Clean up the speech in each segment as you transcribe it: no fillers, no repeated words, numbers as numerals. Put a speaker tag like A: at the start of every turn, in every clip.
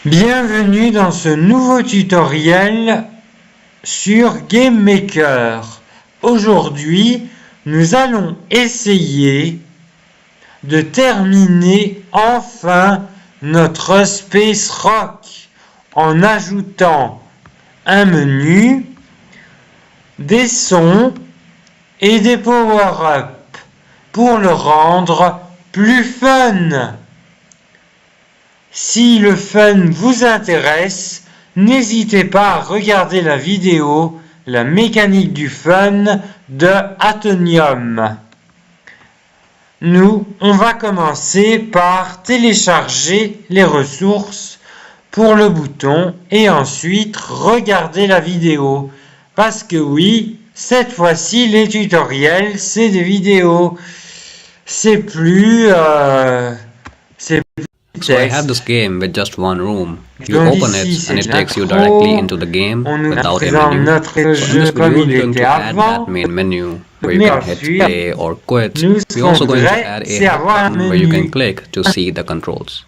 A: Bienvenue dans ce nouveau tutoriel sur GameMaker. Aujourd'hui, nous allons essayer de terminer enfin notre Space Rock en ajoutant un menu, des sons et des power-up pour le rendre plus fun. Si le fun vous intéresse, n'hésitez pas à regarder la vidéo La mécanique du fun de Atomium. On va commencer par télécharger les ressources pour le bouton et ensuite regarder la vidéo. Parce que oui, cette fois-ci, les tutoriels, c'est des vidéos. C'est plus...
B: So I have this game with just one room. You open it and it takes you directly into the game without a menu. So in this video we're going to add that main menu where you can hit play or quit. We're also going to add a button where you can click to see the controls.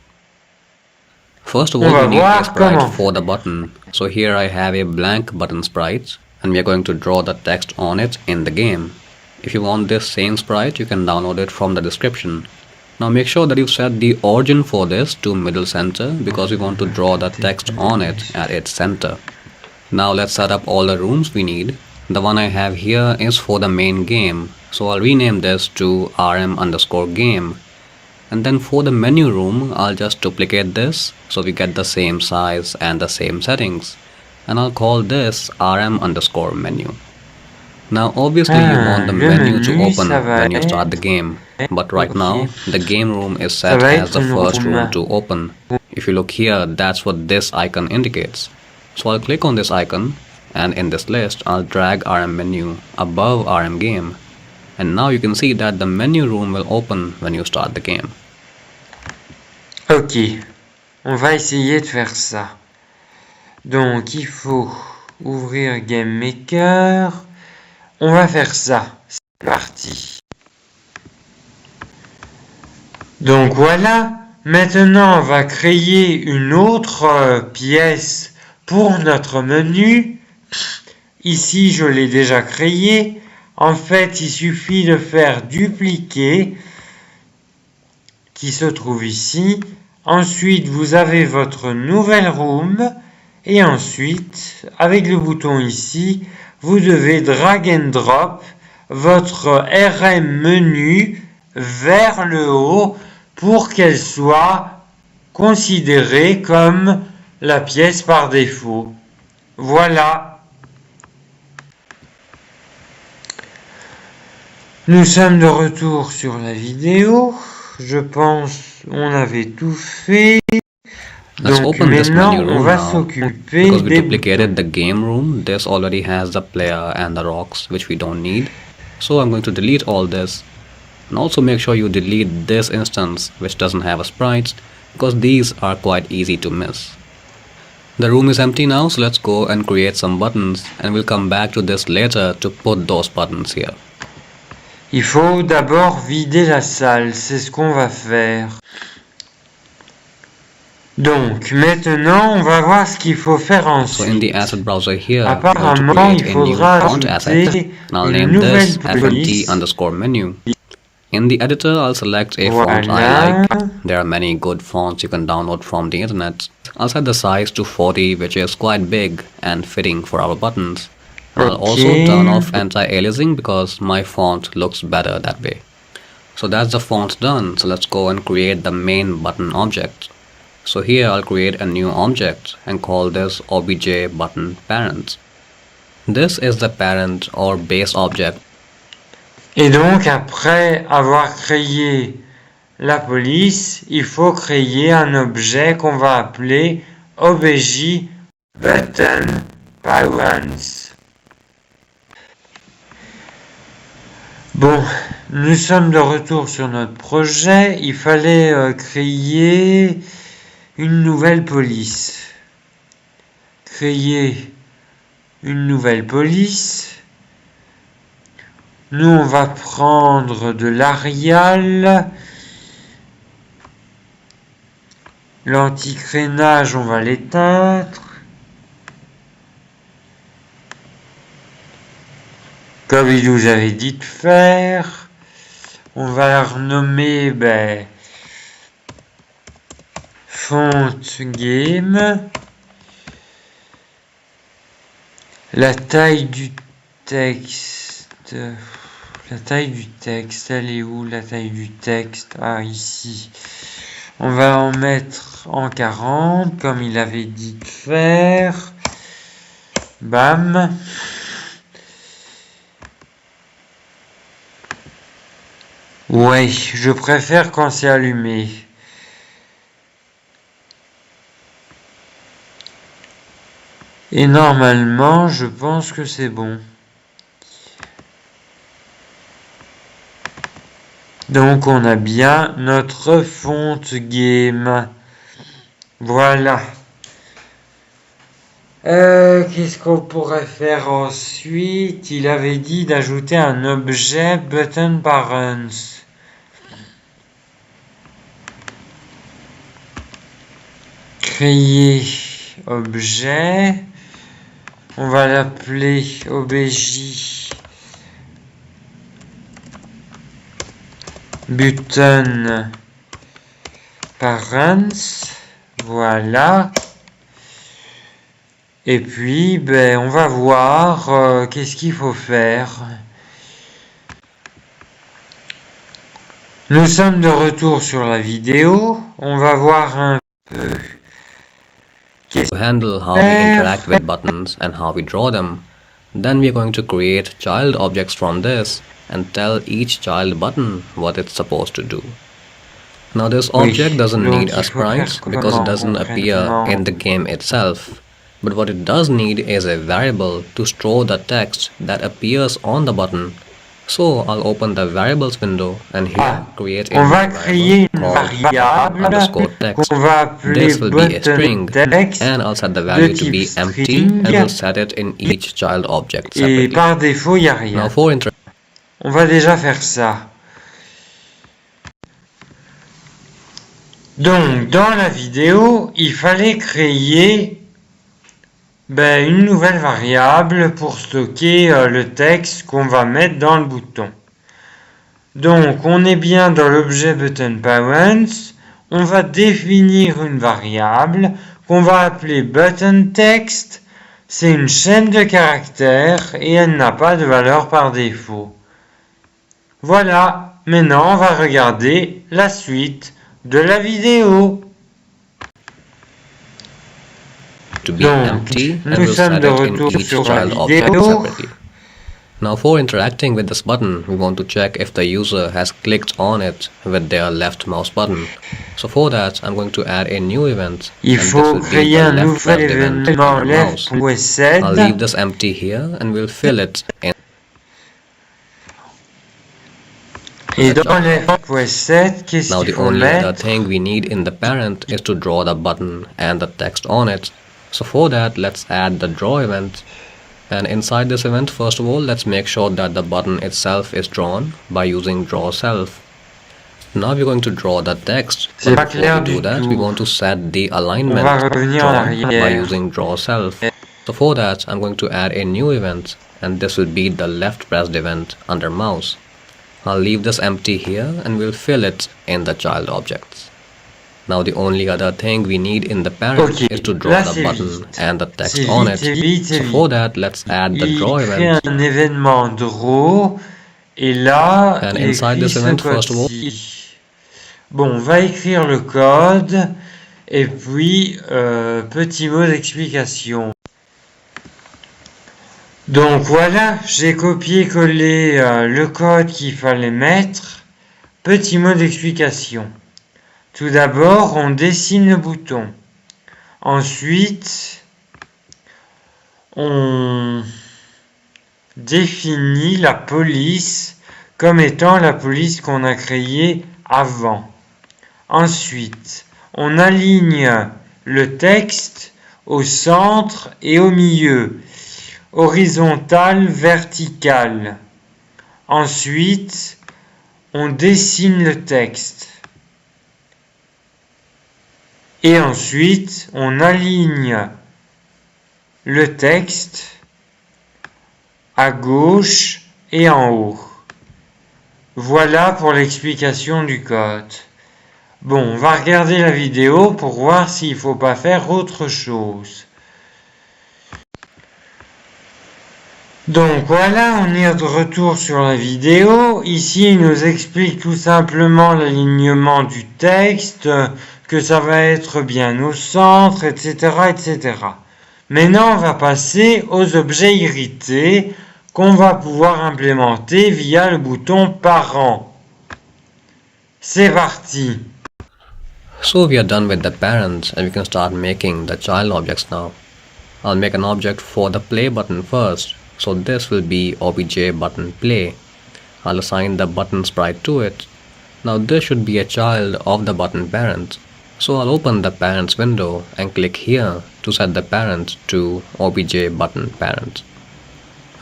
B: First of all, we need a sprite for the button. So here I have a blank button sprite and we are going to draw the text on it in the game. If you want this same sprite, you can download it from the description. Now make sure that you set the origin for this to middle center because we want to draw the text on it at its center. Now let's set up all the rooms we need. The one I have here is for the main game, so I'll rename this to rm_game. And then for the menu room, I'll just duplicate this so we get the same size and the same settings. And I'll call this rm_menu. Now obviously you want the menu to open when you start the game. But right now, the game room is set as the first room to open. If you look here, that's what this icon indicates. So I'll click on this icon, and in this list, I'll drag RM menu above RM game. And now you can see that the menu room will open when you start the game.
A: Ok, on va essayer de faire ça. Donc il faut ouvrir GameMaker. On va faire ça. C'est parti. Donc voilà, maintenant on va créer une autre pièce pour notre menu. Ici je l'ai déjà créé. En fait il suffit de faire dupliquer qui se trouve ici. Ensuite vous avez votre nouvelle room et ensuite avec le bouton ici vous devez drag and drop votre RM menu vers le haut pour qu'elle soit considérée comme la pièce par défaut. Voilà. Nous sommes de retour sur la vidéo. Je pense on avait tout fait.
B: Let's
A: Donc
B: open this
A: maintenant
B: menu
A: on
B: room
A: va
B: now.
A: s'occuper
B: Because we
A: des
B: duplicated the game room, this already has the player and the rocks which we don't need. So I'm going to delete all this. And also make sure you delete this instance which doesn't have a sprite because these are quite easy to miss. The room is empty now, so let's go and create some buttons and we'll come back to this later to put those buttons here.
A: Il faut d'abord vider la salle, c'est ce qu'on va faire. Donc maintenant on va voir ce qu'il faut faire
B: So in the
A: ensuite.
B: asset browser here, I'm going to
A: Apparemment il
B: create a new
A: faudra
B: font asset
A: ajouter
B: and I'll
A: une
B: name
A: nouvelle
B: this
A: police.
B: fmt_menu. In the editor, I'll select a font I
A: Voilà.
B: like. There are many good fonts you can download from the internet. I'll set the size to 40, which is quite big and fitting for our buttons. And I'll also turn off anti-aliasing because my font looks better that way. So that's the font done. So let's go and create the main button object. So here I'll create a new object and call this obj button parent. This is the parent or base object.
A: Et donc après avoir créé la police, il faut créer un objet qu'on va appeler obj button parents. Bon, nous sommes de retour sur notre projet. Il fallait créer une nouvelle police. Créer une nouvelle police. Nous, on va prendre de l'Arial. L'anti-crénage, on va l'éteindre. Comme il nous avait dit de faire. On va la renommer, font game. La taille du texte. La taille du texte, elle est où la taille du texte? Ah, ici. On va en mettre en 40, comme il avait dit de faire. Bam. Ouais, je préfère quand c'est allumé. Et normalement, je pense que c'est bon. Donc, on a bien notre font game. Voilà. Qu'est-ce qu'on pourrait faire ensuite? Il avait dit d'ajouter un objet button parents. Créer objet. On va l'appeler obj button parents. Voilà. Et puis, on va voir qu'est-ce qu'il faut faire. Nous sommes de retour sur la vidéo. On va voir un peu.
B: To handle how we interact with buttons and how we draw them, then we are going to create child objects from this and tell each child button what it's supposed to do. Now this object doesn't need a sprite because it doesn't appear in the game itself, but what it does need is a variable to store the text that appears on the button. So I'll open the variables window and here create a
A: variable
B: underscore text. This will be a string and I'll set the value to be empty and we'll set it in each child object separately.
A: Et par défaut, il n'y a rien.
B: Now for
A: on va déjà faire ça. Donc, dans la vidéo, il fallait créer une nouvelle variable pour stocker le texte qu'on va mettre dans le bouton. Donc, on est bien dans l'objet button parents. On va définir une variable qu'on va appeler button text. C'est une chaîne de caractères et elle n'a pas de valeur par défaut. Voilà, maintenant on va regarder la suite de la vidéo. Donc, nous sommes de retour sur la vidéo.
B: Now for interacting with this button, we want to check if the user has clicked on it with their left mouse button. So for that, I'm going to add a new event.
A: Il faut créer un nouvel événement left.set.
B: I'll leave this empty here and we'll fill it in.
A: Et dans left.set, qu'est-ce qu'il faut mettre?
B: Now the only other thing we need in the parent is to draw the button and the text on it. So for that, let's add the draw event. And inside this event, first of all, let's make sure that the button itself is drawn by using draw self. Now we're going to draw the text. But before we do that, we want to set the alignment by using draw self. So for that, I'm going to add a new event, and this will be the left pressed event under mouse. I'll leave this empty here and we'll fill it in the child objects. Now the only other thing we need in the parent is to draw the button and the text on it. So for that, let's add the draw event.
A: Un événement draw et là,
B: and inside this event, first of all,
A: bon, on va écrire le code et puis petit mot d'explication. Donc voilà, j'ai copié-collé le code qu'il fallait mettre. Petit mot d'explication. Tout d'abord, on dessine le bouton. Ensuite, on définit la police comme étant la police qu'on a créée avant. Ensuite, on aligne le texte au centre et au milieu. Horizontal, vertical. Ensuite, on dessine le texte. Et ensuite, on aligne le texte à gauche et en haut. Voilà pour l'explication du code. Bon, on va regarder la vidéo pour voir s'il ne faut pas faire autre chose. Donc voilà, on est de retour sur la vidéo. Ici, il nous explique tout simplement l'alignement du texte, que ça va être bien au centre, etc., etc. Maintenant, on va passer aux objets irrités qu'on va pouvoir implémenter via le bouton Parents. C'est parti!
B: So we are done with the parents and we can start making the child objects now. I'll make an object for the play button first. So this will be obj button play. I'll assign the button sprite to it. Now this should be a child of the button parent. So I'll open the parents window and click here to set the parent to obj button parent.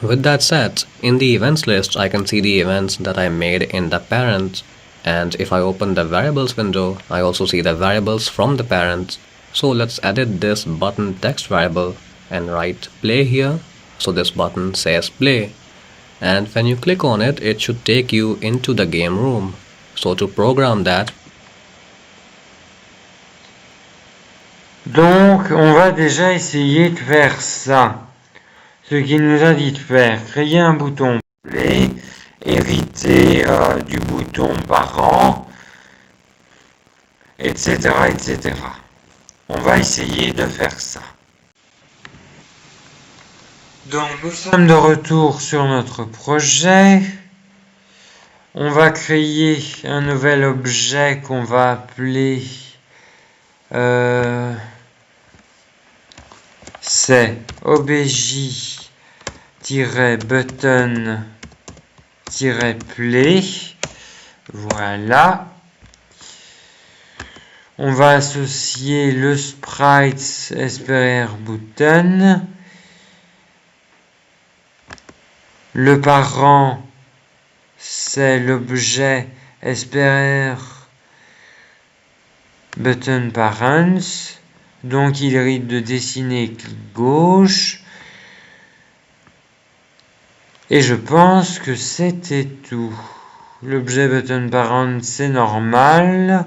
B: With that set, in the events list I can see the events that I made in the parent, and if I open the variables window I also see the variables from the parent. So let's edit this button text variable and write play here. So this button says play, and when you click on it, it should take you into the game room. So to program that,
A: donc on va déjà essayer de faire ça. Ce qu'il nous a dit de faire, créer un bouton play, hériter du bouton parent, etc., etc. On va essayer de faire ça. Donc nous sommes de retour sur notre projet. On va créer un nouvel objet qu'on va appeler c'est obj-button-play. Voilà. On va associer le sprite SPR button. Le parent, c'est l'objet SPR button parents. Donc il hérite de dessiner clic gauche. Et je pense que c'était tout. L'objet button parent, c'est normal.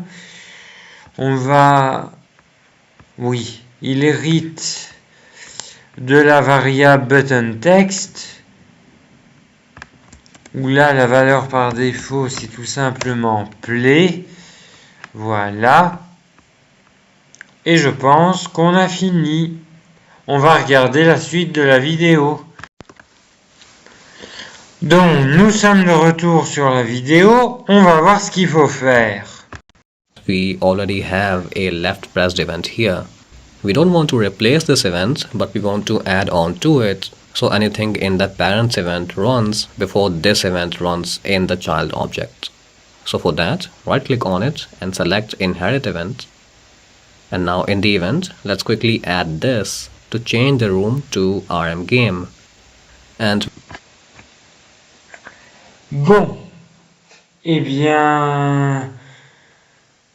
A: On va... Oui, il hérite de la variable button text. Où là, la valeur par défaut, c'est tout simplement play. Voilà. Et je pense qu'on a fini. On va regarder la suite de la vidéo. Donc, nous sommes de retour sur la vidéo. On va voir ce qu'il faut faire.
B: We already have a left pressed event here. We don't want to replace this event, but we want to add on to it. So anything in the parents event runs before this event runs in the child object. So for that, right click on it and select inherit event. And now in the event, let's quickly add this to change the room to RM game. And
A: bon, eh bien,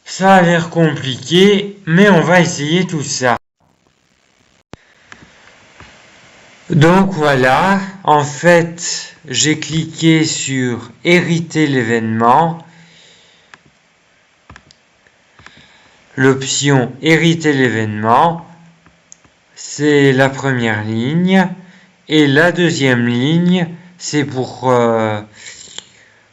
A: ça a l'air compliqué, mais on va essayer tout ça. Donc voilà, en fait, j'ai cliqué sur hériter l'événement. L'option hériter l'événement, c'est la première ligne. Et la deuxième ligne, c'est pour...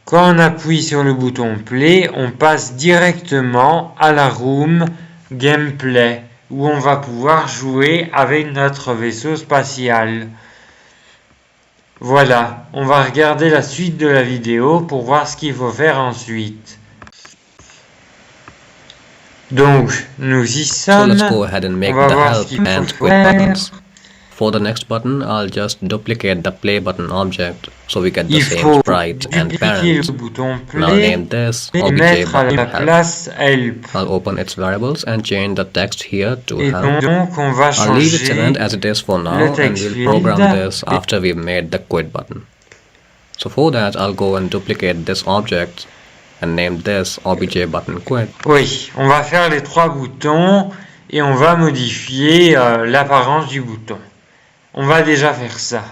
A: quand on appuie sur le bouton play, on passe directement à la room gameplay, où on va pouvoir jouer avec notre vaisseau spatial. Voilà, on va regarder la suite de la vidéo pour voir ce qu'il faut faire ensuite. Donc, nous y sommes.
B: So let's go ahead and make the help and quit buttons. For the next button, I'll just duplicate the play button object so we get the same sprite and parent. Now name this obj button help. I'll open its variables and change the text here to help. I'll leave its event as it is for now and we'll program this after we've made the quit button. So for that, I'll go and duplicate this object and name this obj button quit.
A: Oui, on va faire les trois boutons et on va modifier l'apparence du bouton. On va déjà faire ça.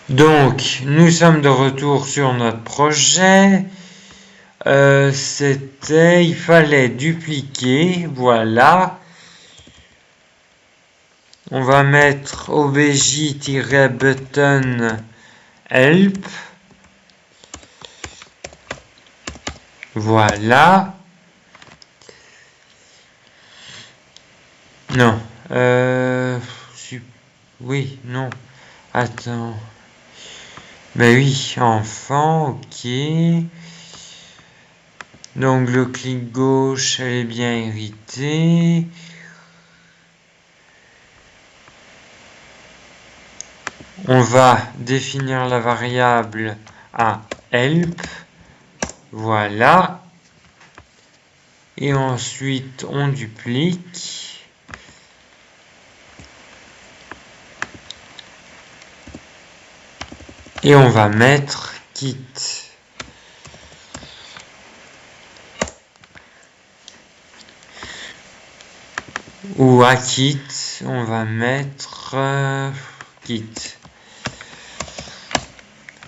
A: Donc, nous sommes de retour sur notre projet. Il fallait dupliquer, voilà. On va mettre obj-button help. Voilà. Non. Oui, non. Attends. Ben oui, enfant, ok. Donc le clic gauche, elle est bien héritée. On va définir la variable à help. Voilà. Et ensuite, on duplique. Et on va mettre kit. Ou à kit, on va mettre kit.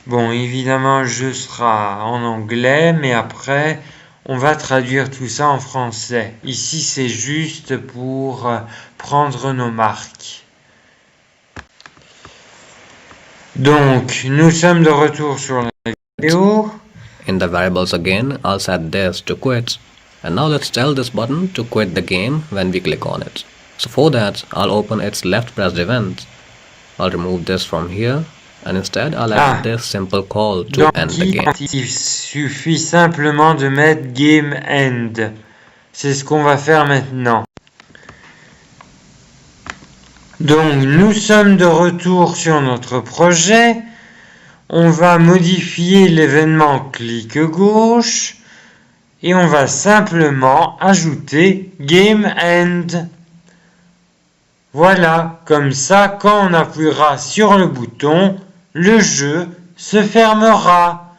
A: Bon, évidemment, je sera en anglais, mais après, on va traduire tout ça en français. Ici, c'est juste pour prendre nos marques. Donc, nous sommes de retour sur la vidéo.
B: In the variables again, I'll set this to quit. And now let's tell this button to quit the game when we click on it. So for that, I'll open its left pressed event. I'll remove this from here. And instead, I'll add this simple call to end the game.
A: Il suffit simplement de mettre game end. C'est ce qu'on va faire maintenant. Donc, nous sommes de retour sur notre projet. On va modifier l'événement clic gauche et on va simplement ajouter game end. Voilà, comme ça, quand on appuiera sur le bouton, le jeu se fermera.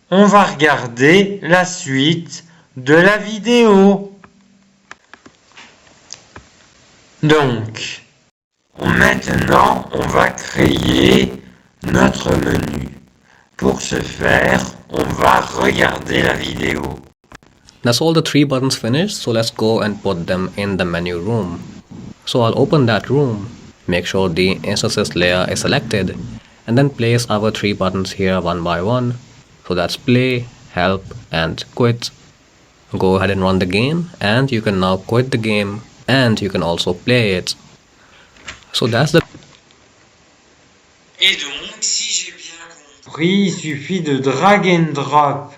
A: On va regarder la suite de la vidéo. Donc, maintenant, on va créer notre menu. Pour ce faire, on va regarder la vidéo.
B: That's all the 3 buttons finished, so let's go and put them in the menu room. So I'll open that room, make sure the instances layer is selected, and then place our 3 buttons here one by one. So that's play, help, and quit. Go ahead and run the game, and you can now quit the game, and you can also play it. So that's the...
A: Et donc, si j'ai bien compris, il suffit de drag and drop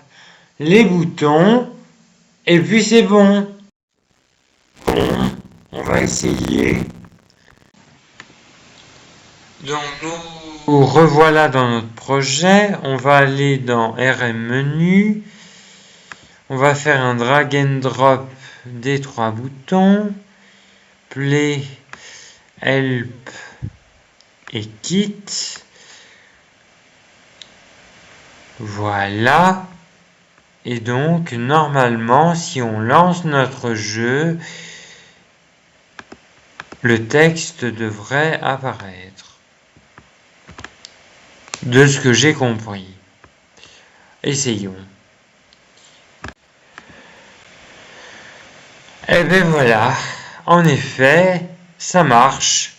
A: les boutons, et puis c'est bon. Bon, on va essayer. Donc, nous revoilà dans notre projet. On va aller dans RM menu. On va faire un drag and drop des 3 boutons. Play, help et kit. Voilà. Et donc, normalement, si on lance notre jeu, le texte devrait apparaître. De ce que j'ai compris. Essayons. Et bien voilà. En effet, ça marche.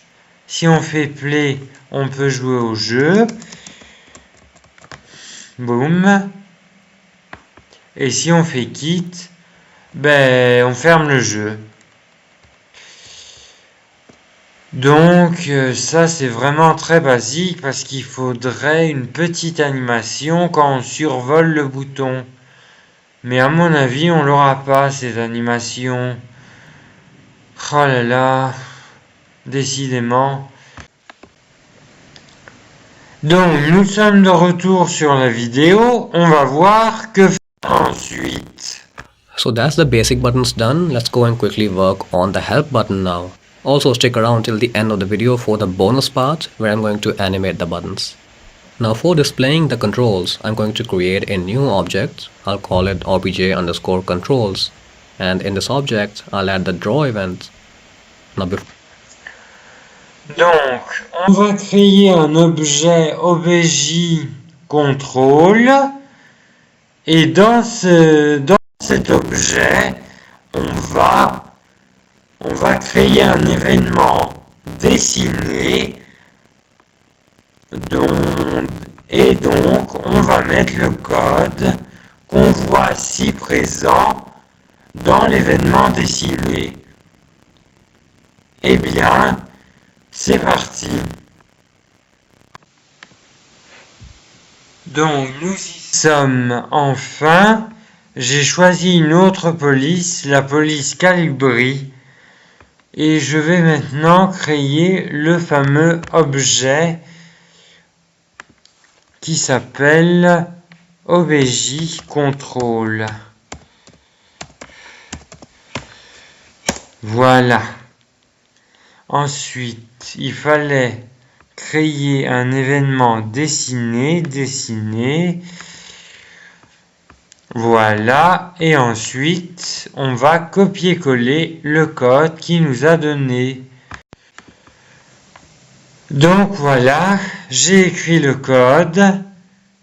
A: Si on fait play, on peut jouer au jeu. Boum. Et si on fait quitte, ben on ferme le jeu. Donc ça c'est vraiment très basique parce qu'il faudrait une petite animation quand on survole le bouton. Mais à mon avis on l'aura pas cette animation. Oh là là, décidément. Donc nous sommes de retour sur la vidéo, on va voir que faire ensuite.
B: So that's the basic buttons done. Let's go and quickly work on the help button now. Also stick around till the end of the video for the bonus part where I'm going to animate the buttons. Now for displaying the controls, I'm going to create a new object. I'll call it obj_controls. And in this object, I'll add the draw event. Now
A: donc, on va créer un objet obj contrôle et dans cet objet, on va créer un événement dessiné et donc on va mettre le code qu'on voit ici présent dans l'événement dessiné. Eh bien, c'est parti. Donc nous y sommes enfin. J'ai choisi une autre police, la police Calibri, et je vais maintenant créer le fameux objet qui s'appelle obj contrôle. Voilà. Ensuite, il fallait créer un événement dessiné. Voilà. Et ensuite, on va copier-coller le code qui nous a donné. Donc voilà, j'ai écrit le code.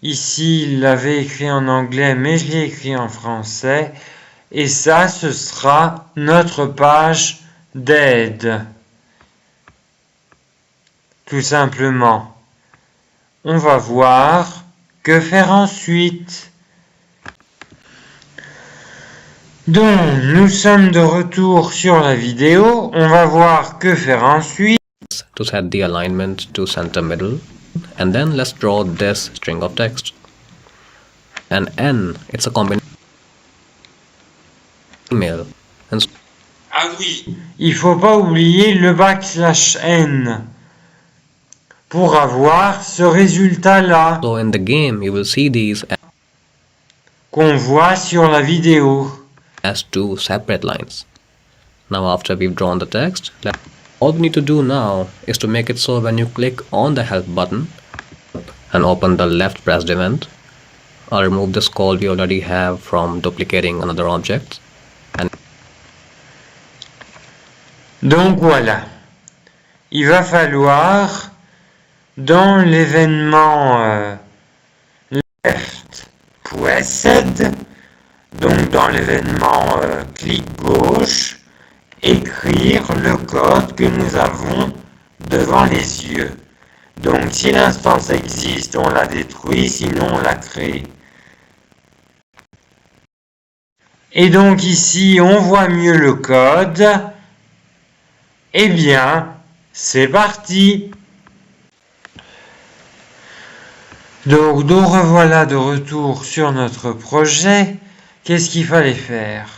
A: Ici, il l'avait écrit en anglais, mais je l'ai écrit en français. Et ça, ce sera notre page d'aide. Tout simplement. On va voir que faire ensuite. Donc, nous sommes de retour sur la vidéo. On va voir que faire ensuite.
B: To set the alignment to center middle. And then let's draw this string of text. And N, it's a combination email.
A: Ah oui, il faut pas oublier le \n pour avoir ce résultat-là.
B: So in the game, you will see these
A: qu'on voit sur la vidéo
B: as two separate lines. Now after we've drawn the text, all we need to do now is to make it so when you click on the help button and open the left pressed event, I'll remove this call we already have from duplicating another object. And
A: donc voilà, il va falloir dans l'événement left pressed, donc dans l'événement clic gauche, écrire le code que nous avons devant les yeux. Donc si l'instance existe, on la détruit, sinon on la crée. Et donc ici, on voit mieux le code. Eh bien, c'est parti. Donc nous revoilà de retour sur notre projet. Qu'est-ce qu'il fallait faire?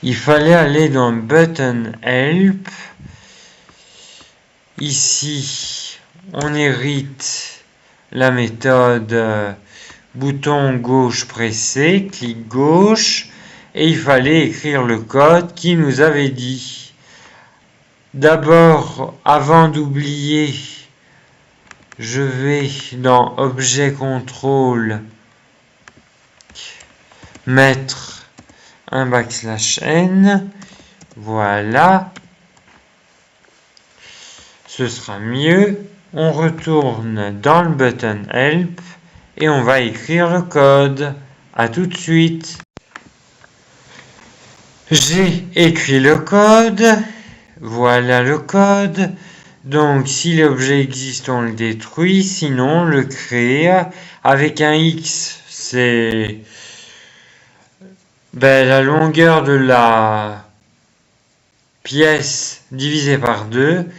A: Il fallait aller dans Button Help. Ici, on hérite la méthode bouton gauche pressé, clic gauche, et il fallait écrire le code qui nous avait dit. D'abord, avant d'oublier, je vais dans Objet Contrôle mettre un \n, voilà, ce sera mieux. On retourne dans le button help et on va écrire le code. À tout de suite. J'ai écrit le code, voilà le code. Donc si l'objet existe, on le détruit, sinon on le crée. Avec un X, c'est la longueur de la pièce divisée par 2,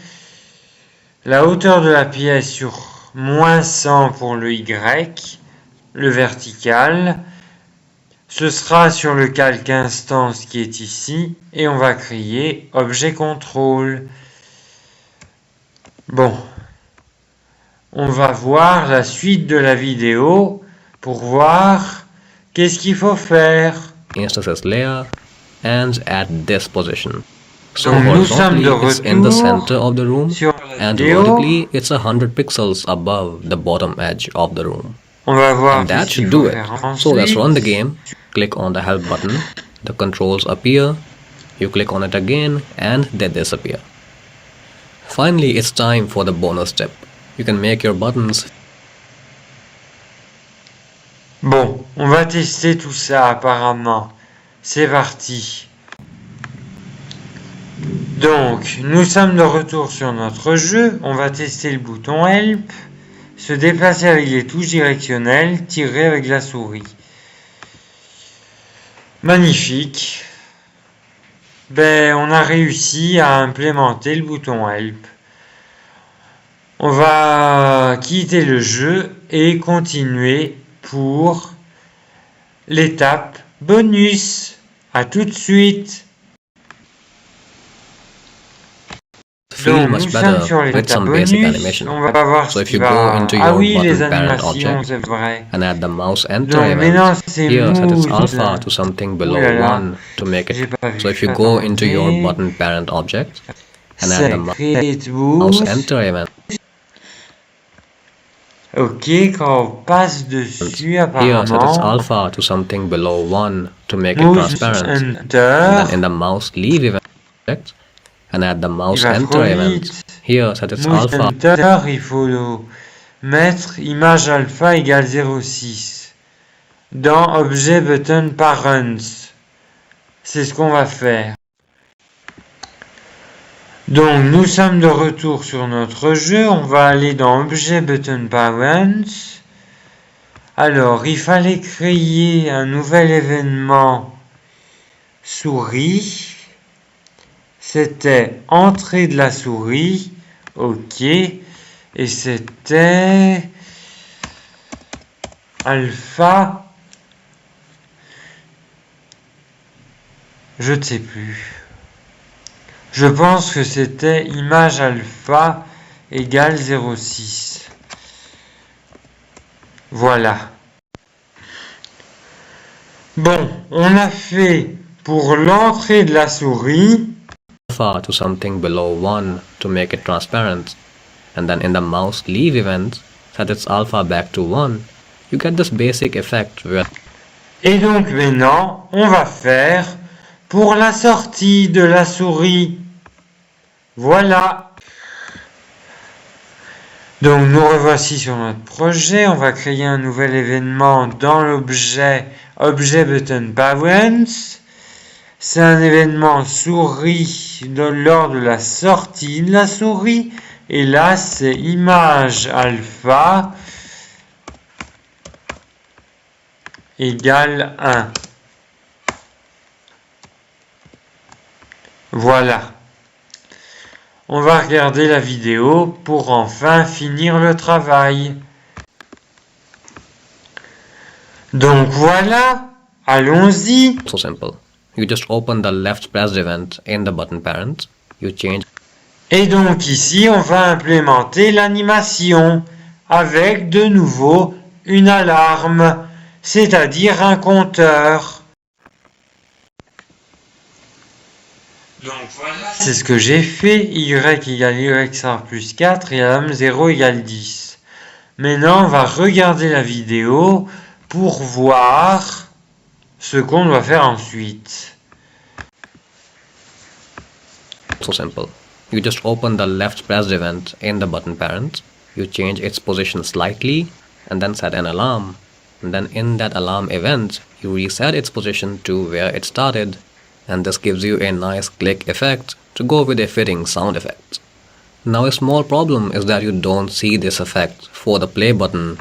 A: la hauteur de la pièce sur -100 pour le Y, le vertical, ce sera sur le calque instance qui est ici, et on va créer objet contrôle. Bon, on va voir la suite de la vidéo pour voir qu'est-ce qu'il faut faire.
B: Instances layer ends at this position. So
A: nous sommes de
B: it's in the
A: retour
B: center of the room
A: sur la
B: and
A: vidéo.
B: vertically it's 100 pixels above the bottom edge of the room.
A: On va voir
B: and that should do it. So let's run the game. Click on the help button. The controls appear. You click on it again and they disappear. Finally, it's time for the bonus step. You can make your buttons.
A: Bon, on va tester tout ça apparemment. C'est parti. Donc, nous sommes de retour sur notre jeu. On va tester le bouton Help. Se déplacer avec les touches directionnelles, tirer avec la souris. Magnifique. Ben, on a réussi à implémenter le bouton Help. On va quitter le jeu et continuer pour l'étape bonus. À tout de suite.
B: Feel much better with some basic animation. So if you go into your button parent object and add the mouse enter event, here set its alpha to something below 1 to make it. So if you go into your button parent object and add the mouse enter event,
A: ok, quand on passe dessus, apparemment,
B: here set its alpha to something below 1 to make it transparent. And then in the mouse leave event object, and add the mouse enter event. Here, set its alpha.
A: Enter, il faut mettre image alpha égale 0,6 dans objet button parents. C'est ce qu'on va faire. Donc, nous sommes de retour sur notre jeu. On va aller dans objet button parents. Alors, il fallait créer un nouvel événement souris. C'était entrée de la souris, ok, et c'était alpha, je ne sais plus. Je pense que c'était image alpha égale 0,6. Voilà. Bon, on a fait pour l'entrée de la souris.
B: Alpha to something below 1 to make it transparent, and then in the mouse leave event set its alpha back to 1. You get this basic effect where.
A: Et donc maintenant on va faire pour la sortie de la souris. Voilà. Donc nous revoici sur notre projet. On va créer un nouvel événement dans l'objet objet button parents. C'est un événement souris lors de la sortie de la souris. Et là, c'est image alpha égale 1. Voilà. On va regarder la vidéo pour enfin finir le travail. Donc voilà, allons-y.
B: So simple. You just open the left pressed event in the button parent. You change.
A: Et donc ici, on va implémenter l'animation avec de nouveau une alarme, c'est-à-dire un compteur. Donc voilà, c'est ce que j'ai fait. Y égale y star plus 4 et alarme 0 égale 10. Maintenant, on va regarder la vidéo pour voir ce qu'on doit faire ensuite.
B: So simple. You just open the left pressed event in the button parent. You change its position slightly and then set an alarm. And then in that alarm event, you reset its position to where it started. And this gives you a nice click effect to go with a fitting sound effect. Now a small problem is that you don't see this effect for the play button.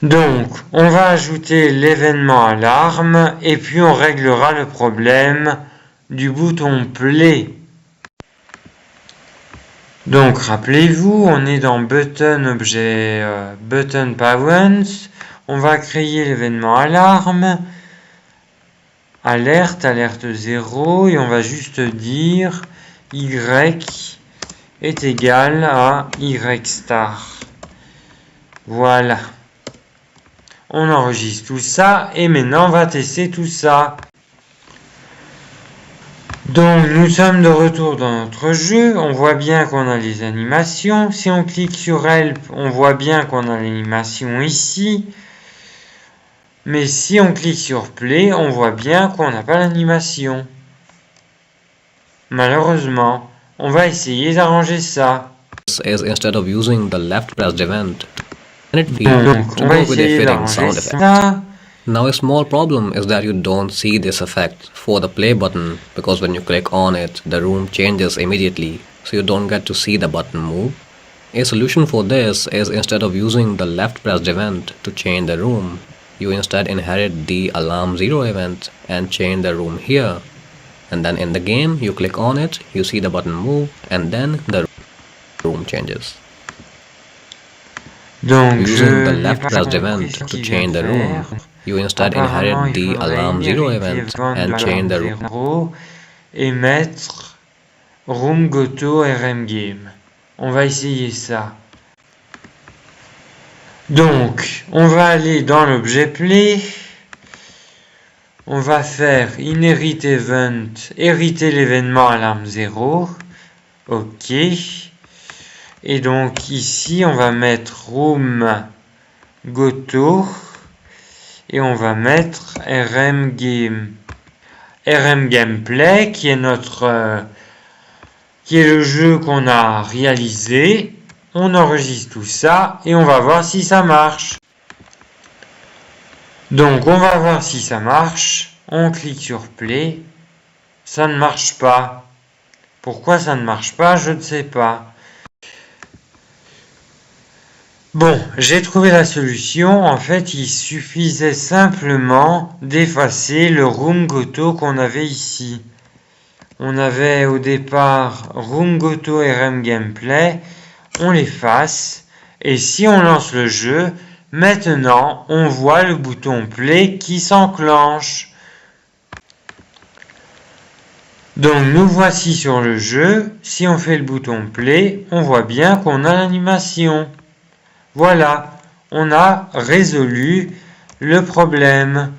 A: Donc, on va ajouter l'événement alarme et puis on réglera le problème du bouton play. Donc, rappelez-vous, on est dans button objet button parents. On va créer l'événement alarme, alerte 0 et on va juste dire y est égal à y star. Voilà. On enregistre tout ça et maintenant on va tester tout ça. Donc nous sommes de retour dans notre jeu, on voit bien qu'on a les animations. Si on clique sur Help, on voit bien qu'on a l'animation ici. Mais si on clique sur Play, on voit bien qu'on n'a pas l'animation. Malheureusement, on va essayer d'arranger ça.
B: Instead of using the left pressed event, and it
A: Donc, on va essayer d'arranger ça.
B: Now a small problem is that you don't see this effect for the play button because when you click on it, the room changes immediately, so you don't get to see the button move. A solution for this is instead of using the left pressed event to change the room, you instead inherit the alarm 0 event and change the room here. And then in the game, you click on it, you see the button move, and then the room changes.
A: Donc,
B: using the left pressed event to change the room, you instead inherit the alarm 0 event and change the room.
A: Et mettre Room Goto RM Game. On va essayer ça. Donc, on va aller dans l'objet Play. On va faire Inherit Event, hériter l'événement alarme 0. OK. Et donc ici, on va mettre Room Goto. Et on va mettre RM Game. RM Gameplay, qui est le jeu qu'on a réalisé. On enregistre tout ça et on va voir si ça marche. Donc on va voir si ça marche. On clique sur Play. Ça ne marche pas. Pourquoi ça ne marche pas, je ne sais pas. Bon, j'ai trouvé la solution. En fait, il suffisait simplement d'effacer le Room Goto qu'on avait ici. On avait au départ Room Goto RM Gameplay. On l'efface. Et si on lance le jeu, maintenant, on voit le bouton Play qui s'enclenche. Donc, nous voici sur le jeu. Si on fait le bouton Play, on voit bien qu'on a l'animation. Voilà, on a résolu le problème.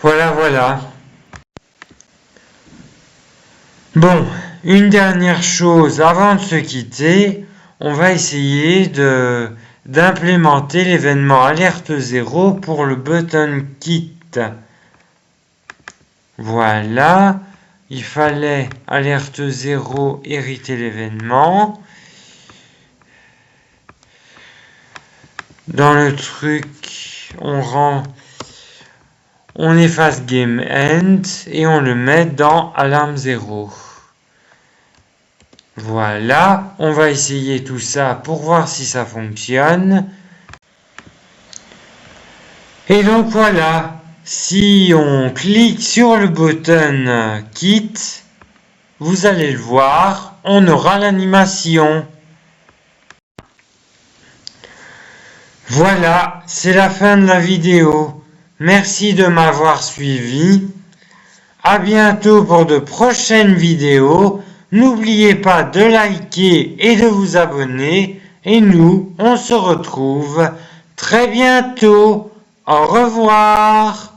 A: Voilà. Bon, une dernière chose avant de se quitter, on va essayer d'implémenter l'événement alerte 0 pour le button kit. Voilà. Il fallait alerte 0, hériter l'événement. Dans le truc, on efface game end et on le met dans alarme 0. Voilà, on va essayer tout ça pour voir si ça fonctionne. Et donc voilà. Si on clique sur le bouton Kit, vous allez le voir, on aura l'animation. Voilà, c'est la fin de la vidéo. Merci de m'avoir suivi. À bientôt pour de prochaines vidéos. N'oubliez pas de liker et de vous abonner. Et nous, on se retrouve très bientôt. Au revoir.